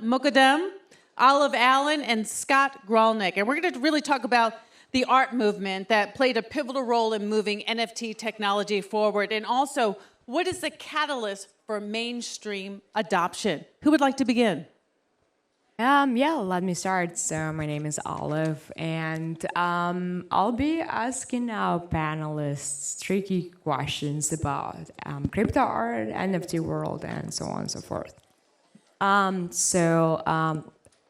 Marjan Moghaddam, Allen and Scott Gralnick. And we're going to really talk about the art movement that played a pivotal role in moving NFT technology forward, and also what is the catalyst for mainstream adoption. Who would like to begin? Let me start. So my name is Olive, and I'll be asking our panelists tricky questions about crypto art, NFT world, and so on and so forth.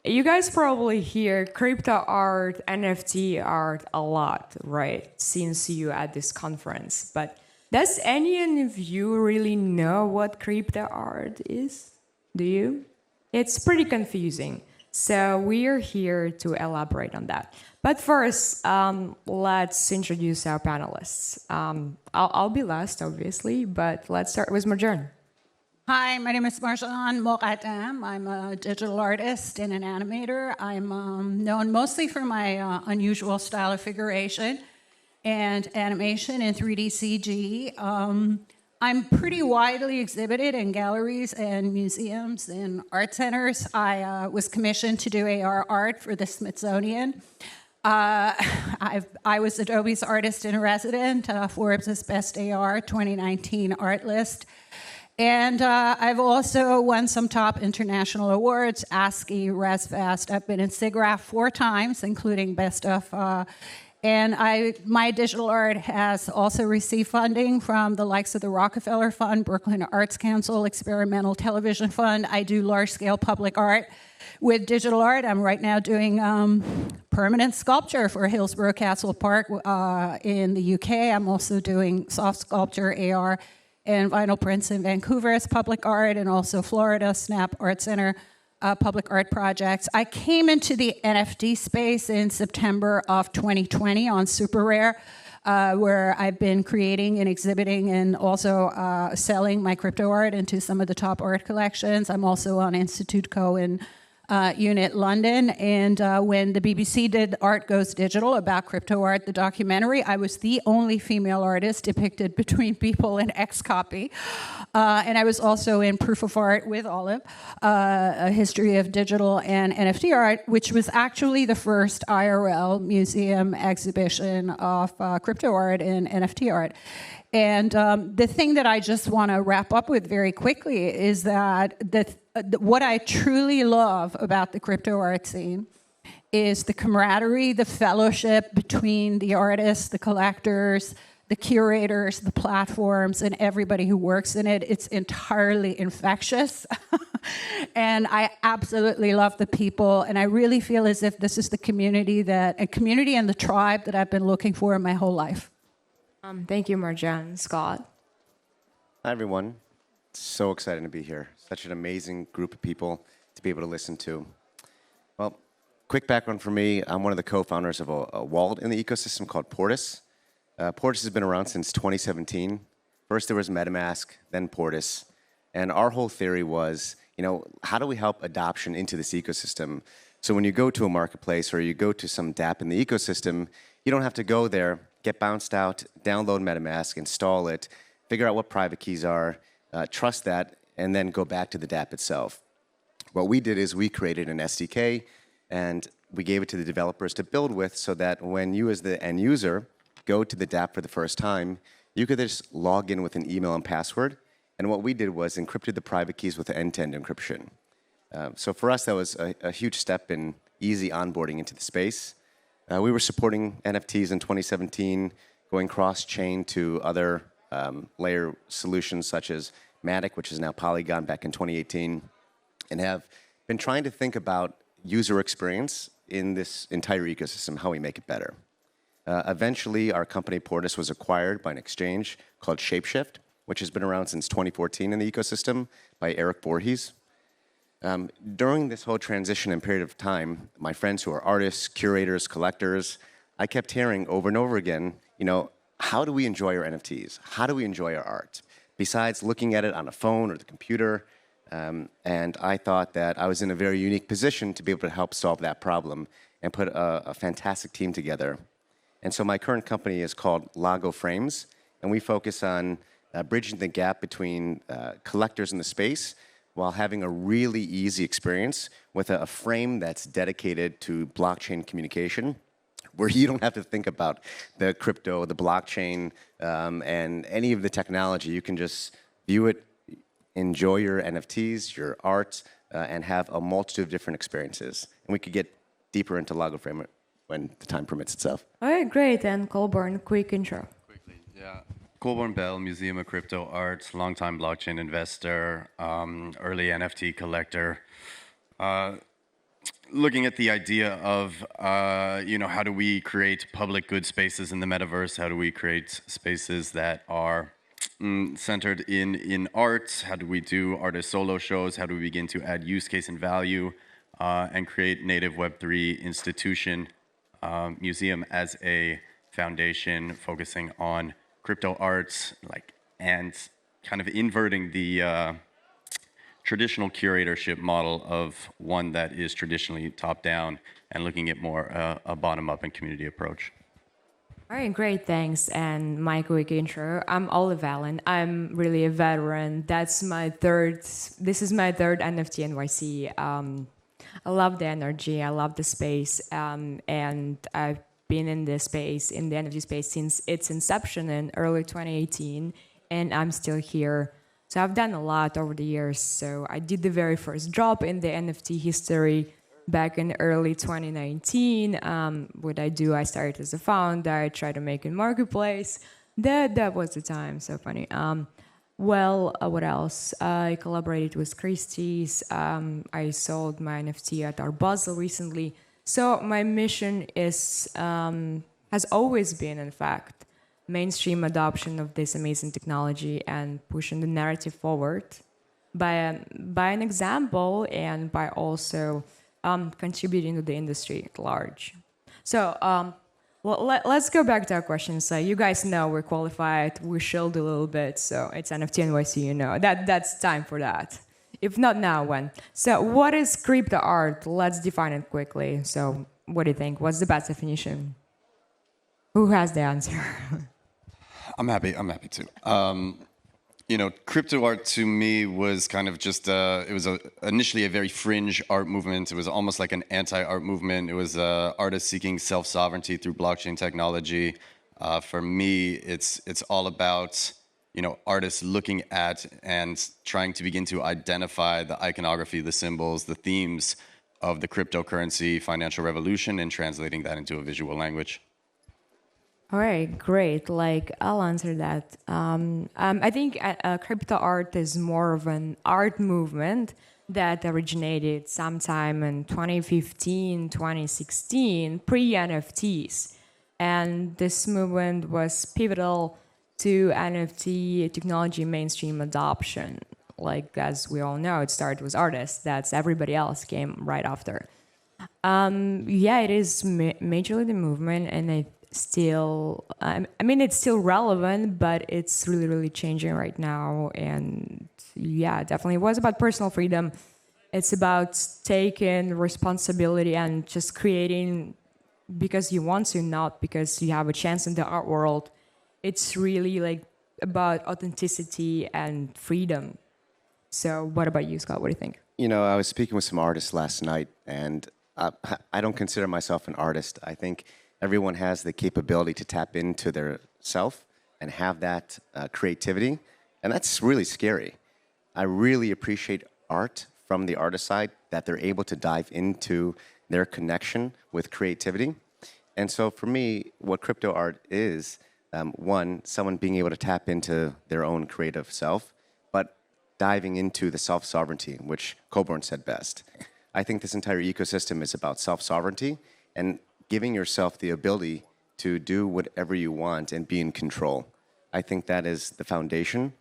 You guys probably hear crypto art, NFT art a lot, right? Since you at this conference, but does any of you really know what crypto art is? Do you? It's pretty confusing. So we are here to elaborate on that. But first, let's introduce our panelists. I'll be last, obviously, but let's start with Marjan. Hi, my name is Marjan Moghaddam. I'm a digital artist and an animator. I'm known mostly for my unusual style of figuration and animation in 3D CG. I'm pretty widely exhibited in galleries and museums and art centers. I was commissioned to do AR art for the Smithsonian. I was Adobe's artist in resident, Forbes' Best AR 2019 art list. And I've also won some top international awards, ASCII, ResFest. I've been in SIGGRAPH 4 times, including Best of. And my digital art has also received funding from the likes of the Rockefeller Fund, Brooklyn Arts Council, Experimental Television Fund. I do large-scale public art with digital art. I'm right now doing permanent sculpture for Hillsborough Castle Park in the UK. I'm also doing soft sculpture, AR, and vinyl prints in Vancouver as public art, and also Florida, Snap Art Center. Public art projects. I came into the NFT space in September of 2020 on Super Rare, where I've been creating and exhibiting and also selling my crypto art into some of the top art collections. I'm also on Institute Co. in Unit London. And when the BBC did Art Goes Digital about crypto art, the documentary, I was the only female artist depicted between People and Xcopy. And I was also in Proof of Art with Olive, a history of digital and NFT art, which was actually the first IRL museum exhibition of crypto art and NFT art. And the thing that I just want to wrap up with very quickly is that what I truly love about the crypto art scene is the camaraderie, the fellowship between the artists, the collectors, the curators, the platforms, and everybody who works in it. It's entirely infectious. And I absolutely love the people. And I really feel as if this is the community and the tribe that I've been looking for in my whole life. Thank you, Marjan. Scott? Hi, everyone. So excited to be here. Such an amazing group of people to be able to listen to. Well, quick background for me. I'm one of the co-founders of a walled in the ecosystem called Portis. Portis has been around since 2017. First there was MetaMask, then Portis. And our whole theory was, how do we help adoption into this ecosystem? So when you go to a marketplace or you go to some dApp in the ecosystem, you don't have to go there, get bounced out, download MetaMask, install it, figure out what private keys are, trust that, and then go back to the dApp itself. What we did is we created an SDK, and we gave it to the developers to build with so that when you as the end user go to the dApp for the first time, you could just log in with an email and password. And what we did was encrypted the private keys with end-to-end encryption. So for us, that was a huge step in easy onboarding into the space. We were supporting NFTs in 2017, going cross-chain to other layer solutions such as Matic, which is now Polygon, back in 2018, and have been trying to think about user experience in this entire ecosystem, how we make it better. Eventually, our company Portis was acquired by an exchange called Shapeshift, which has been around since 2014 in the ecosystem by Eric Voorhees. During this whole transition and period of time, my friends who are artists, curators, collectors, I kept hearing over and over again, how do we enjoy our NFTs? How do we enjoy our art? Besides looking at it on a phone or the computer, and I thought that I was in a very unique position to be able to help solve that problem and put a fantastic team together. And so my current company is called Lago Frames, and we focus on bridging the gap between collectors in the space while having a really easy experience with a frame that's dedicated to blockchain communication, where you don't have to think about the crypto, the blockchain, and any of the technology. You can just view it, enjoy your NFTs, your art, and have a multitude of different experiences. And we could get deeper into Lago Frame when the time permits itself. All right, great. And Colborne, quick intro. Quickly, yeah. Colborn Bell, Museum of Crypto Art, longtime blockchain investor, early NFT collector. Looking at the idea of, how do we create public good spaces in the metaverse? How do we create spaces that are centered in art? How do we do artist solo shows? How do we begin to add use case and value and create native Web3 institution museum as a foundation focusing on crypto arts, and kind of inverting the traditional curatorship model of one that is traditionally top-down and looking at more a bottom-up and community approach. All right, great, thanks. And my quick intro. I'm Olive Allen. I'm really a veteran. This is my third Nft.NYC. I love the energy, I love the space, and I've been in this space, in the NFT space, since its inception in early 2018, and I'm still here. So I've done a lot over the years. So I did the very first drop in the NFT history back in early 2019. What I do, I started as a founder. I tried to make a marketplace. That was the time. So funny. What else? I collaborated with Christie's. I sold my NFT at Art Basel recently. So my mission has always been, in fact, mainstream adoption of this amazing technology and pushing the narrative forward by an example and by also contributing to the industry at large. So let's go back to our questions. You guys know we're qualified, we shilled a little bit, so it's Nft.NYC, that's time for that. If not now, when? So what is crypto art? Let's define it quickly. So what do you think? What's the best definition? Who has the answer? I'm happy to. Crypto art to me was kind of just, it was initially a very fringe art movement. It was almost like an anti-art movement. It was artists seeking self-sovereignty through blockchain technology. For me, it's all about, artists looking at and trying to begin to identify the iconography, the symbols, the themes of the cryptocurrency financial revolution and translating that into a visual language. All right, great. I'll answer that. I think crypto art is more of an art movement that originated sometime in 2015, 2016, pre-NFTs. And this movement was pivotal to NFT technology mainstream adoption. As we all know, it started with artists. That's everybody else came right after. It is majorly the movement, and it's still relevant, but it's really, really changing right now. And definitely it was about personal freedom. It's about taking responsibility and just creating because you want to, not because you have a chance in the art world. It's really about authenticity and freedom. So what about you, Scott? What do you think? I was speaking with some artists last night, and I don't consider myself an artist. I think everyone has the capability to tap into their self and have that creativity, and that's really scary. I really appreciate art from the artist side, that they're able to dive into their connection with creativity. And so for me, what crypto art is, one, someone being able to tap into their own creative self, but diving into the self-sovereignty, which Colborne said best. I think this entire ecosystem is about self-sovereignty and giving yourself the ability to do whatever you want and be in control. I think that is the foundation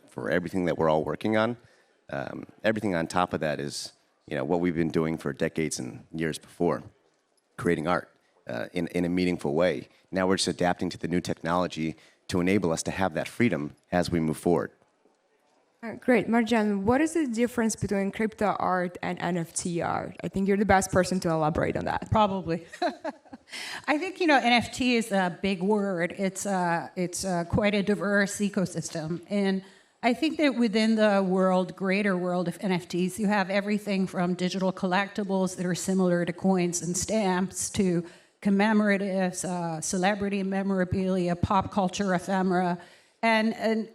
for everything that we're all working on. Everything on top of that is what we've been doing for decades and years before, creating art in a meaningful way. Now we're just adapting to the new technology to enable us to have that freedom as we move forward. Great. Marjan, what is the difference between crypto art and NFT art? I think you're the best person to elaborate on that. Probably. I think, NFT is a big word. It's quite a diverse ecosystem. And I think that within the greater world of NFTs, you have everything from digital collectibles that are similar to coins and stamps to commemoratives, celebrity memorabilia, pop culture ephemera. And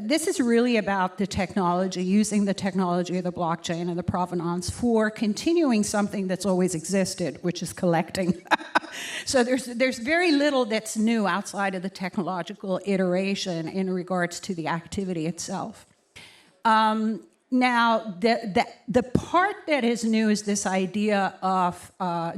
this is really about the technology, using the technology of the blockchain and the provenance for continuing something that's always existed, which is collecting. So there's very little that's new outside of the technological iteration in regards to the activity itself. Now, the part that is new is this idea of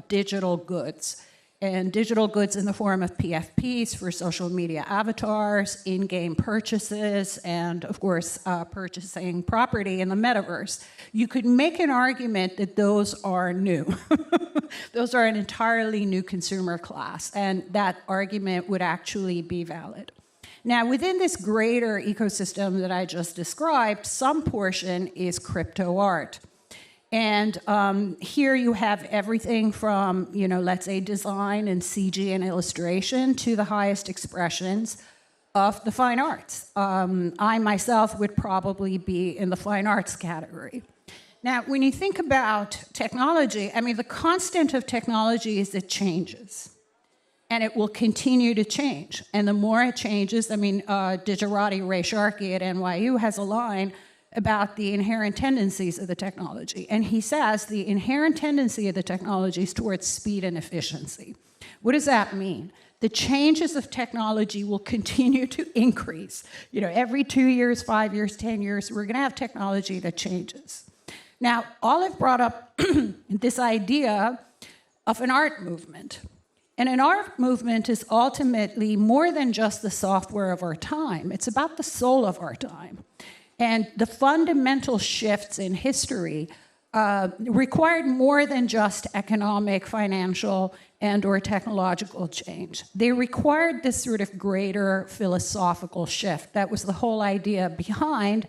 digital goods. And digital goods in the form of PFPs for social media avatars, in-game purchases, and of course, purchasing property in the metaverse. You could make an argument that those are new. Those are an entirely new consumer class, and that argument would actually be valid. Now, within this greater ecosystem that I just described, some portion is crypto art. And here you have everything from, let's say design and CG and illustration to the highest expressions of the fine arts. I myself would probably be in the fine arts category. Now, when you think about technology, the constant of technology is it changes. And it will continue to change. And the more it changes, Digerati Ray Sharkey at NYU has a line about the inherent tendencies of the technology. And he says the inherent tendency of the technology is towards speed and efficiency. What does that mean? The changes of technology will continue to increase. Every 2 years, 5 years, 10 years, we're gonna have technology that changes. Now, Olive brought up this idea of an art movement. And an art movement is ultimately more than just the software of our time. It's about the soul of our time. And the fundamental shifts in history required more than just economic, financial, and/or technological change. They required this sort of greater philosophical shift. That was the whole idea behind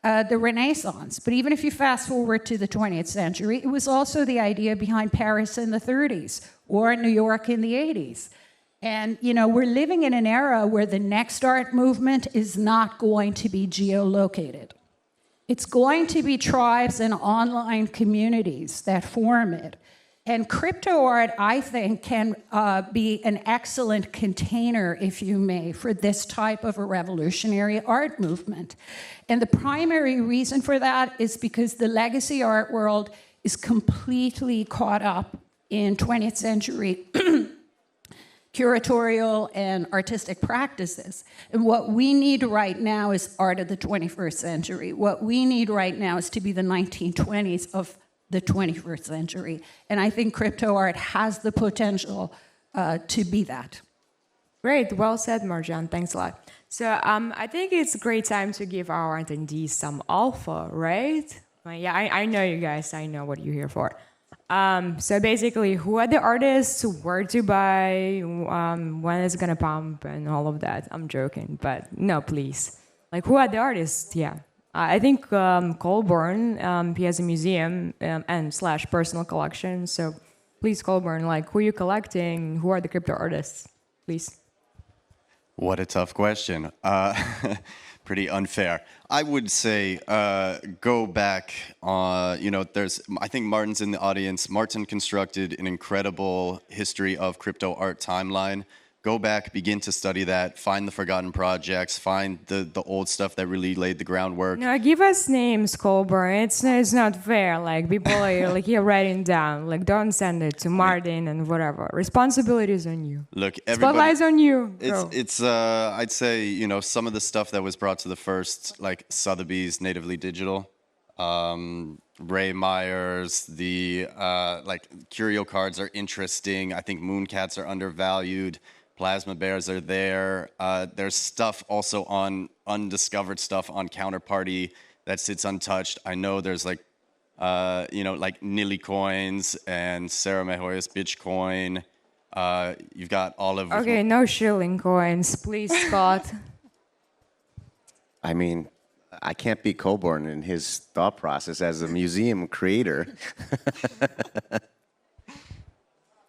the Renaissance. But even if you fast forward to the 20th century, it was also the idea behind Paris in the 30s or New York in the 80s. And, we're living in an era where the next art movement is not going to be geolocated. It's going to be tribes and online communities that form it. And crypto art, I think, can be an excellent container, if you may, for this type of a revolutionary art movement. And the primary reason for that is because the legacy art world is completely caught up in 20th century curatorial and artistic practices. And what we need right now is art of the 21st century. What we need right now is to be the 1920s of the 21st century. And I think crypto art has the potential to be that. Great, well said, Marjan. Thanks a lot. So I think it's a great time to give our attendees some alpha, right? Yeah, I know you guys. I know what you're here for. So basically, who are the artists, where to buy, when it's gonna pump, and all of that. I'm joking, but no, please. Who are the artists? Yeah. I think Colborne, he has a museum and / personal collection. So please, Colborne, who are you collecting? Who are the crypto artists? Please. What a tough question. Pretty unfair. I would say go back. I think Martin's in the audience. Martin constructed an incredible history of crypto art timeline. Go back, begin to study that, find the forgotten projects, find the old stuff that really laid the groundwork. No, give us names, Colborne. It's not fair. People are here writing down. Don't send it to Martin and whatever. Responsibility is on you. Look, everybody. Spotlight's on you. It's I'd say some of the stuff that was brought to the first, like Sotheby's natively digital, Ray Myers, the curio cards are interesting. I think Mooncats are undervalued. Plasma bears are there. There's stuff also on undiscovered stuff on Counterparty that sits untouched. I know there's Nilly coins and Sarah Mehoyas Bitcoin. You've got all of. Okay, no shilling coins, please, Scott. I can't beat Colborne in his thought process as a museum creator.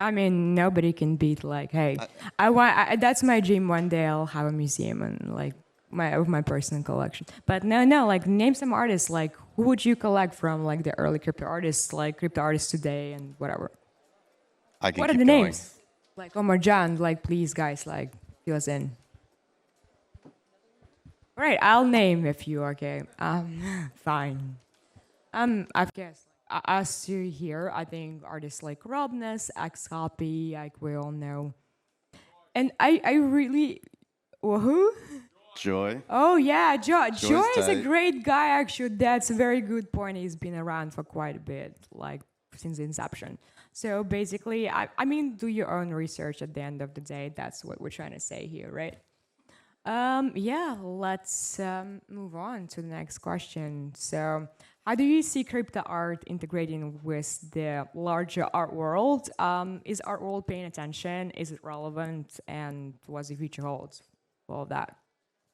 Nobody can beat hey, I want. That's my dream. One day I'll have a museum and my personal collection. But no, like name some artists. Like who would you collect from? Like the early crypto artists, like crypto artists today, and whatever. I can What are keep the going. names? Like Marjan, like please guys, like fill us in. All right, I'll name if you are okay. Fine. I've guessed. As you here, I think artists like Robness, X-Copy, like we all know. And I really, who? Joy. Oh yeah, Joy is a tight. great guy. Actually, that's a very good point. He's been around for quite a bit, like since inception. So basically, I mean, do your own research. At the end of the day, that's what we're trying to say here, right? Yeah, let's move on to the next question. So, how do you see crypto art integrating with the larger art world? Is art world paying attention? Is it relevant? And what's the future holds? All of that.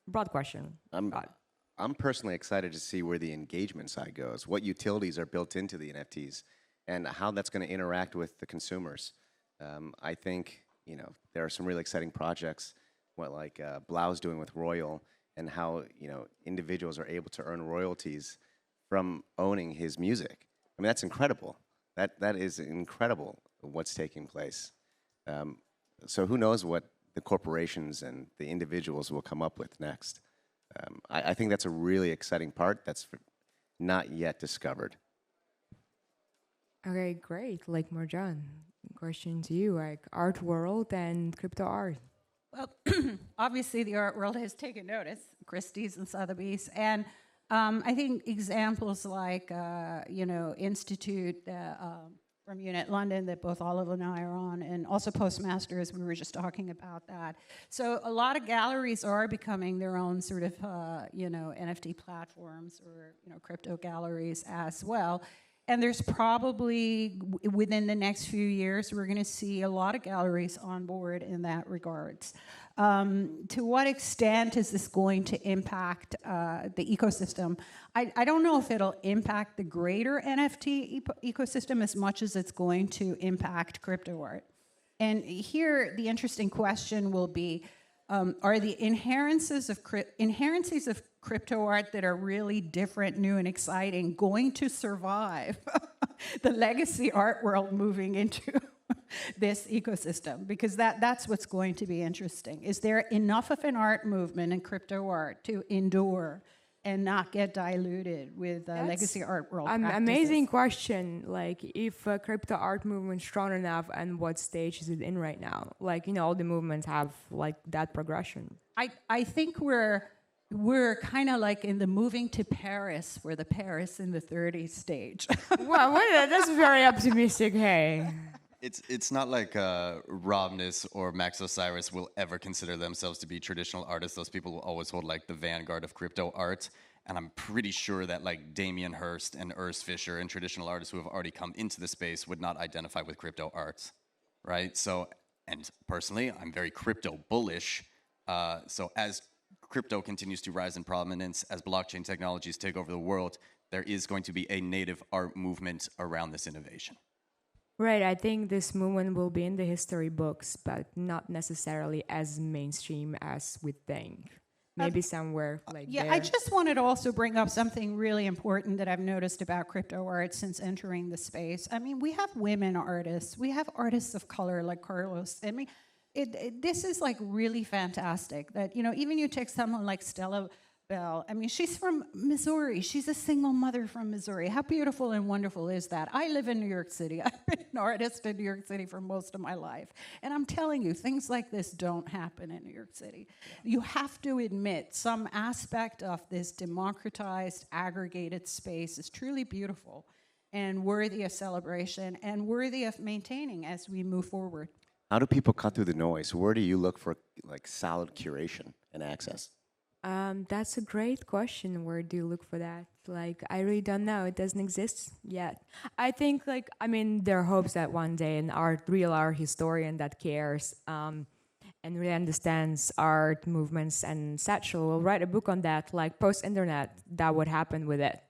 Broad question. I'm personally excited to see where the engagement side goes, what utilities are built into the NFTs, and how that's going to interact with the consumers. I think there are some really exciting projects, what like Blau's doing with Royal, and how individuals are able to earn royalties from owning his music. I mean, that's incredible. That is incredible what's taking place. So who knows what the corporations and the individuals will come up with next. I think that's a really exciting part that's not yet discovered. Okay, great. Like Marjan, question to you, like art world and crypto art. Well, obviously the art world has taken notice, Christie's and Sotheby's, and I think examples like, Institute from Unit London that both Olive and I are on, and also Postmasters, we were just talking about that. So a lot of galleries are becoming their own sort of, NFT platforms or, crypto galleries as well. And there's probably, within the next few years, we're going to see a lot of galleries on board in that regards. To what extent is this going to impact the ecosystem? I don't know if it'll impact the greater NFT ecosystem as much as it's going to impact crypto art. And here, the interesting question will be, are the inherencies of crypto art that are really different, new, and exciting going to survive the legacy art world moving into this ecosystem? Because that's what's going to be interesting. Is there enough of an art movement in crypto art to endure and not get diluted with legacy art world practices? Amazing question. Like, if crypto art movement strong enough, and what stage is it in right now? Like, all the movements have like that progression. I think we're kind of like in the moving to Paris, we're the Paris in the 30s stage. Well, that's very optimistic. Hey. It's not like Robness or Max Osiris will ever consider themselves to be traditional artists. Those people will always hold like the vanguard of crypto art. And I'm pretty sure that like Damien Hirst and Urs Fischer and traditional artists who have already come into the space would not identify with crypto art, right? So, and personally, I'm very crypto bullish. So as crypto continues to rise in prominence, as blockchain technologies take over the world, there is going to be a native art movement around this innovation. Right, I think this movement will be in the history books, but not necessarily as mainstream as we think. Maybe somewhere like yeah, there. I just wanted to also bring up something really important that I've noticed about crypto art since entering the space. I mean, we have women artists. We have artists of color like Carlos. I mean, this is like really fantastic that, even you take someone like Stella Bell. I mean, she's from Missouri. She's a single mother from Missouri. How beautiful and wonderful is that? I live in New York City. I've been an artist in New York City for most of my life. And I'm telling you, things like this don't happen in New York City. Yeah. You have to admit some aspect of this democratized, aggregated space is truly beautiful and worthy of celebration and worthy of maintaining as we move forward. How do people cut through the noise? Where do you look for like solid curation and access? That's a great question. Where do you look for that? Like, I really don't know. It doesn't exist yet. I think, there are hopes that one day an real art historian that cares and really understands art movements and such will write a book on that, like post-internet, that would happen with it.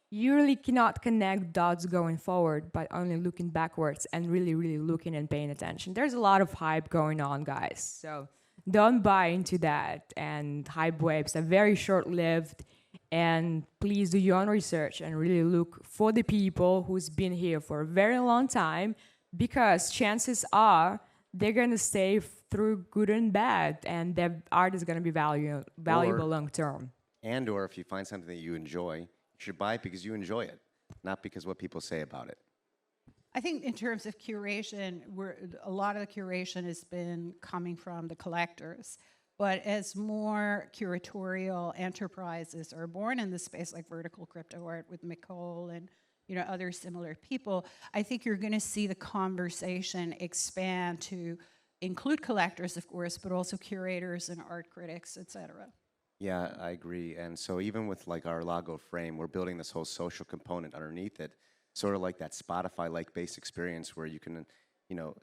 You really cannot connect dots going forward, but only looking backwards and really, really looking and paying attention. There's a lot of hype going on, guys. So don't buy into that. And hype waves are very short-lived. And please do your own research and really look for the people who's been here for a very long time, because chances are they're going to stay through good and bad, and their art is going to be valuable long term. And or if you find something that you enjoy, you should buy it because you enjoy it, not because what people say about it. I think in terms of curation, a lot of the curation has been coming from the collectors. But as more curatorial enterprises are born in the space, like Vertical Crypto Art with Nicole and other similar people, I think you're going to see the conversation expand to include collectors, of course, but also curators and art critics, et cetera. Yeah, I agree. And so even with like our Lago frame, we're building this whole social component underneath it, sort of like that Spotify-like base experience where you can,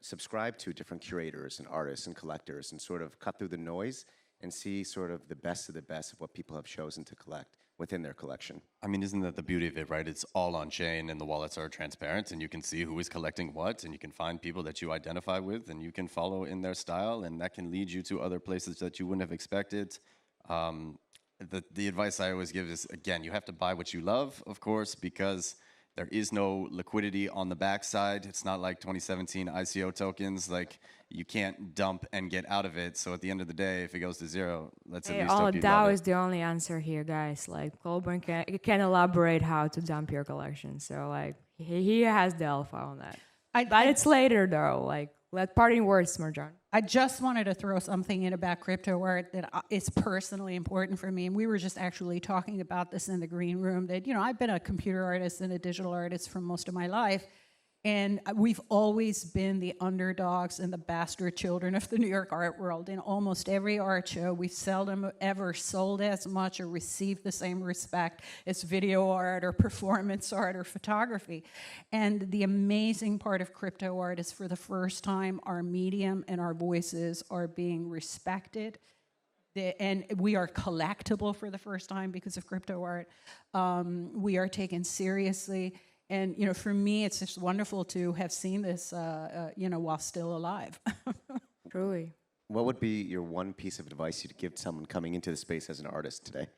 subscribe to different curators and artists and collectors and sort of cut through the noise and see sort of the best of what people have chosen to collect within their collection. I mean, isn't that the beauty of it, right? It's all on chain and the wallets are transparent and you can see who is collecting what and you can find people that you identify with and you can follow in their style and that can lead you to other places that you wouldn't have expected. The advice I always give is, again, you have to buy what you love, of course, because there is no liquidity on the backside. It's not like 2017 ICO tokens. Like, you can't dump and get out of it. So at the end of the day, if it goes to zero, let's at least hope you love DAO it. is the only answer here, guys. Like, Colborne can elaborate how to dump your collection. So, like, he has the alpha on that. But it's later, though. Like, let parting words, Marjan. I just wanted to throw something in about crypto art that is personally important for me. And we were just actually talking about this in the green room that, I've been a computer artist and a digital artist for most of my life. And we've always been the underdogs and the bastard children of the New York art world. In almost every art show, we've seldom ever sold as much or received the same respect as video art or performance art or photography. And the amazing part of crypto art is, for the first time, our medium and our voices are being respected. And we are collectible for the first time because of crypto art. We are taken seriously. And, for me, it's just wonderful to have seen this, while still alive. Truly. What would be your one piece of advice you'd give to someone coming into the space as an artist today?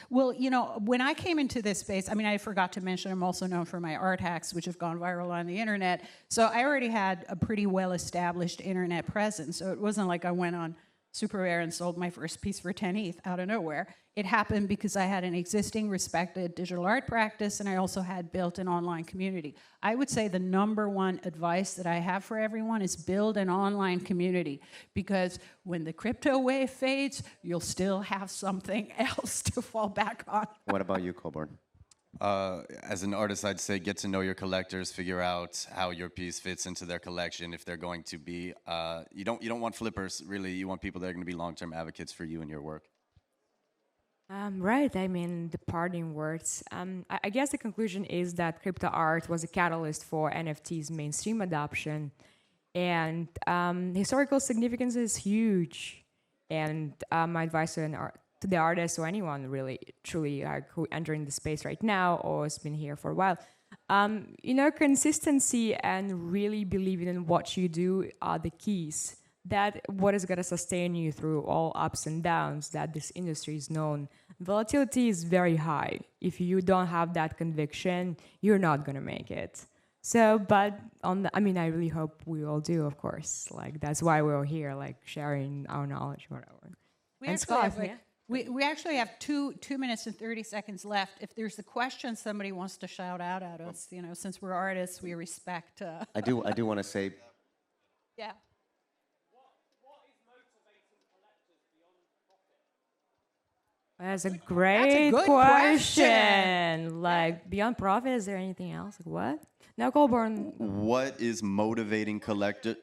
Well, when I came into this space, I forgot to mention I'm also known for my art hacks, which have gone viral on the internet. So I already had a pretty well-established internet presence. So it wasn't like I went on Super Rare and sold my first piece for 10 ETH out of nowhere. It happened because I had an existing respected digital art practice and I also had built an online community. I would say the number one advice that I have for everyone is build an online community, because when the crypto wave fades, you'll still have something else to fall back on. What about you, Colborne? As an artist, I'd say get to know your collectors, figure out how your piece fits into their collection. If they're going to be, you don't want flippers, really. You want people that are going to be long-term advocates for you and your work. Right. The parting words. I guess the conclusion is that crypto art was a catalyst for NFTs' mainstream adoption, and historical significance is huge. And my advice to the artist or anyone really, truly, who entering the space right now or has been here for a while, consistency and really believing in what you do are the keys. That what is going to sustain you through all ups and downs that this industry is known. Volatility is very high. If you don't have that conviction, you're not going to make it. So, but I really hope we all do, of course. Like, that's why we're here, like, sharing our knowledge, whatever. We actually have two minutes and 30 seconds left. If there's a question somebody wants to shout out at us, since we're artists, we respect. I do want to say. Yeah. That's a great question. Like, beyond profit, is there anything else? Like, what? Now, Colborne. What is motivating collectors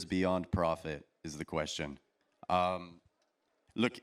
beyond profit is the question. Look,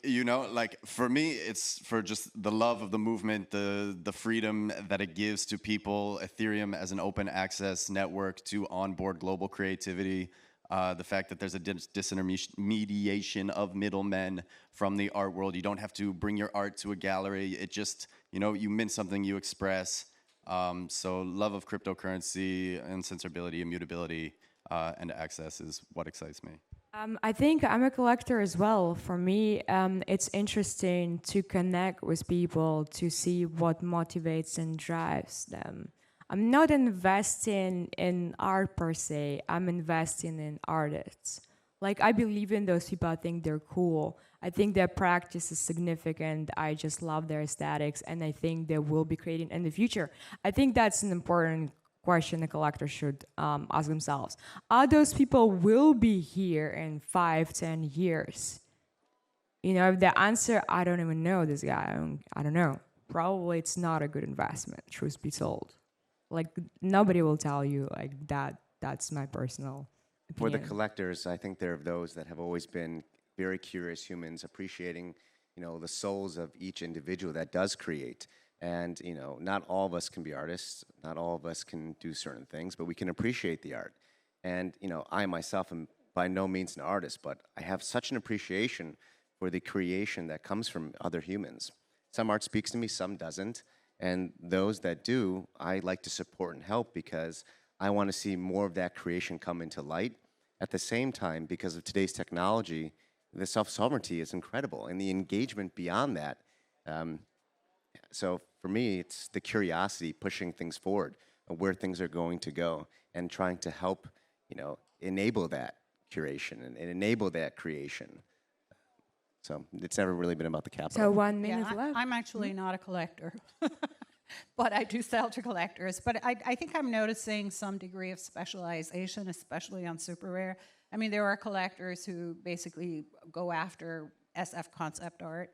for me, it's for just the love of the movement, the freedom that it gives to people, Ethereum as an open access network to onboard global creativity, the fact that there's a disintermediation of middlemen from the art world. You don't have to bring your art to a gallery. It just, you mint something, you express. So love of cryptocurrency, incensorability, immutability, and access is what excites me. I think I'm a collector as well. For me, it's interesting to connect with people to see what motivates and drives them. I'm not investing in art per se, I'm investing in artists. Like, I believe in those people, I think they're cool. I think their practice is significant. I just love their aesthetics, and I think they will be creating in the future. I think that's an important question a collector should ask themselves. Are those people will be here in 5, 10 years? You know, if the answer, I don't even know this guy, I don't know. Probably it's not a good investment, truth be told. Like, nobody will tell you like that. That's my personal For the opinion. collectors, I think there are those that have always been very curious humans, appreciating, the souls of each individual that does create. And, not all of us can be artists, not all of us can do certain things, but we can appreciate the art. And, I myself am by no means an artist, but I have such an appreciation for the creation that comes from other humans. Some art speaks to me, some doesn't. And those that do, I like to support and help because I want to see more of that creation come into light. At the same time, because of today's technology, the self-sovereignty is incredible, and the engagement beyond that. So for me, it's the curiosity pushing things forward, of where things are going to go, and trying to help, enable that curation and enable that creation. So it's never really been about the capital. So 1 minute Yeah, left. I'm actually not a collector, but I do sell to collectors. But I think I'm noticing some degree of specialization, especially on super rare. I mean, there are collectors who basically go after SF concept art,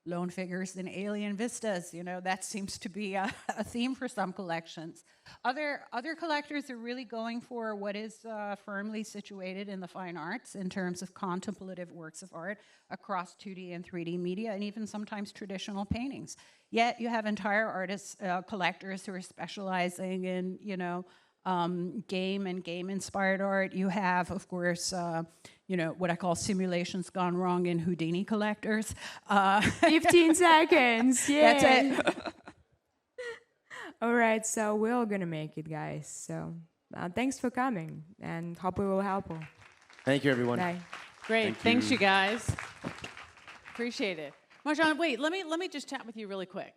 lone figures in alien vistas. That seems to be a theme for some collections. Other collectors are really going for what is firmly situated in the fine arts in terms of contemplative works of art across 2D and 3D media, and even sometimes traditional paintings. Yet you have entire artists, collectors who are specializing in, game and game-inspired art. You have, of course, what I call simulations gone wrong in Houdini collectors. 15 seconds. Yeah. That's it. All right, so we're all gonna make it, guys. So thanks for coming, and hope we will help you. Thank you, everyone. Bye. Great. Thanks, you guys. Appreciate it. Marjan, wait, let me just chat with you really quick.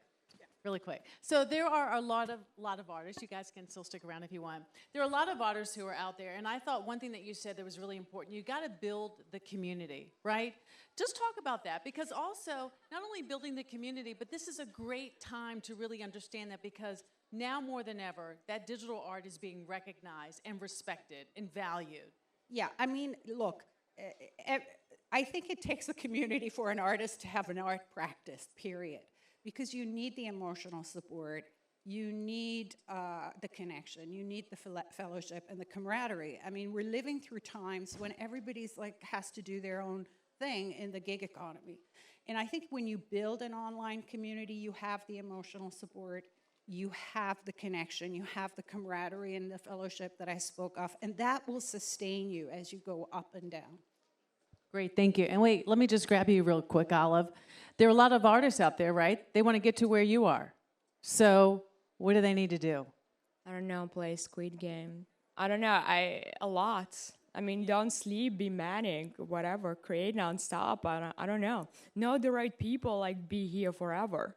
Really quick. So there are a lot of artists. You guys can still stick around if you want. There are a lot of artists who are out there, and I thought one thing that you said that was really important. You got to build the community, right? Just talk about that, because also not only building the community, but this is a great time to really understand that, because now more than ever, that digital art is being recognized and respected and valued. Yeah, I mean, look, I think it takes a community for an artist to have an art practice, period. Because you need the emotional support, you need the connection, you need the fellowship and the camaraderie. I mean, we're living through times when everybody's like has to do their own thing in the gig economy. And I think when you build an online community, you have the emotional support, you have the connection, you have the camaraderie and the fellowship that I spoke of, and that will sustain you as you go up and down. Great, thank you. And wait, let me just grab you real quick, Olive. There are a lot of artists out there, right? They want to get to where you are. So what do they need to do? I don't know, play Squid Game. I don't know, a lot. I mean, don't sleep, be manic, whatever, create nonstop. I don't know. Know the right people, like be here forever.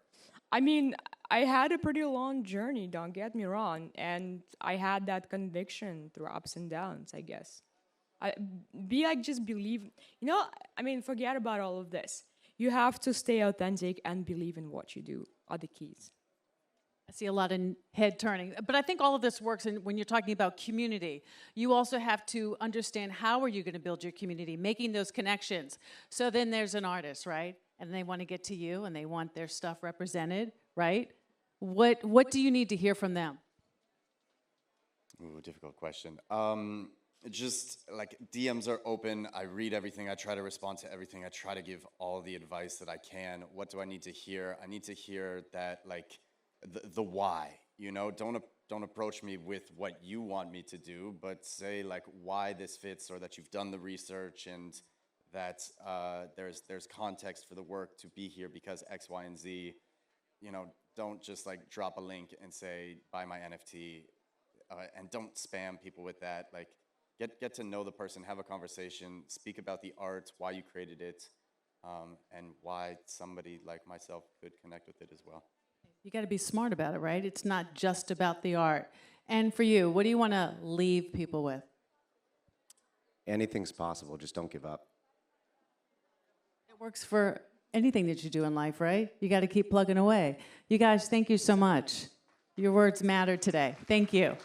I mean, I had a pretty long journey, don't get me wrong, and I had that conviction through ups and downs, I guess. Just believe, I mean, forget about all of this. You have to stay authentic and believe in what you do are the keys. I see a lot of head turning. But I think all of this works when you're talking about community. You also have to understand, how are you going to build your community, making those connections. So then there's an artist, right? And they want to get to you and they want their stuff represented, right? What do you need to hear from them? Ooh, difficult question. Just like DMs are open. I read everything. I try to respond to everything. I try to give all the advice that I can. What do I need to hear? I need to hear that, like, the why. Don't approach me with what you want me to do, but say like why this fits, or that you've done the research and that there's context for the work to be here because X, Y, and Z. Don't just like drop a link and say buy my NFT, and don't spam people with that. Like, get to know the person, have a conversation, speak about the art, why you created it, and why somebody like myself could connect with it as well. You got to be smart about it, right? It's not just about the art. And for you, what do you want to leave people with? Anything's possible, just don't give up. It works for anything that you do in life, right? You got to keep plugging away. You guys, thank you so much. Your words matter today. Thank you.